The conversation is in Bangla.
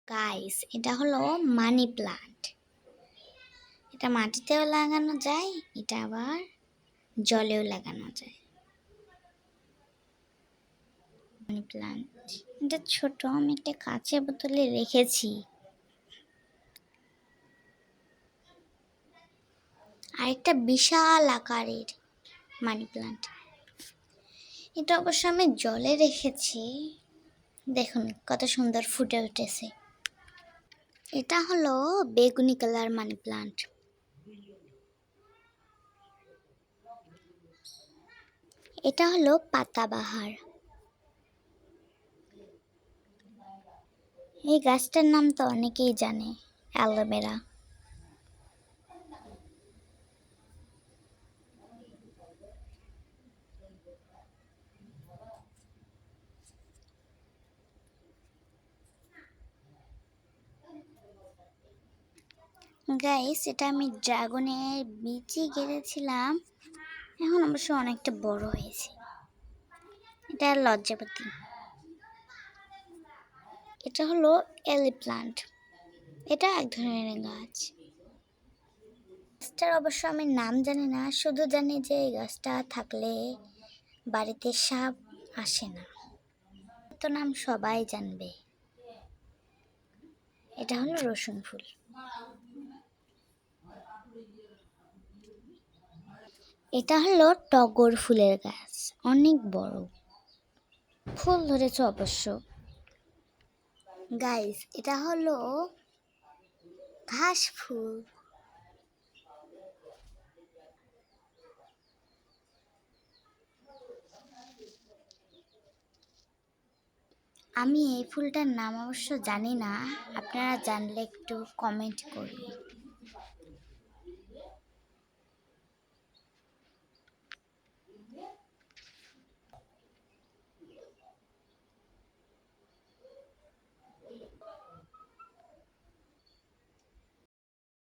গাইস, এটা হলো মানি প্লান্ট। এটা মাটিতেও লাগানো যায়, এটা আবার জলেও লাগানো যায়। মানি প্লান্ট এটা ছোট, আমি একটা কাঁচের বোতলে রেখেছি। আর একটা বিশাল আকারের মানি প্লান্ট, এটা অবশ্য আমি জলে রেখেছি। দেখুন কত সুন্দর ফুটে উঠেছে। এটা হলো বেগুনি কালার মানি প্লান্ট। এটা হলো পাতাবাহার। এই গাছটার নাম তো অনেকেই জানে, অ্যালোভেরা। গাইস, এটা আমি ড্রাগনের বীজই গেড়েছিলাম, এখন অবশ্য অনেকটা বড় হয়েছে। এটা লজ্জাপতি। এটা হলো এলি প্লান্ট, এটা এক ধরনের গাছ। গাছটার অবশ্য আমি নাম জানি না, শুধু জানি যে এই গাছটা থাকলে বাড়িতে সাপ আসে না। তো নাম সবাই জানবে। এটা হলো রসুন ফুল। এটা হলো টগর ফুলের গাছ, অনেক বড়, ফুল ধরেছে অবশ্য। গাইস, এটা হলো ঘাস ফুল। আমি এই ফুলটার নাম অবশ্য জানি না, আপনারা জানলে একটু কমেন্ট করুন।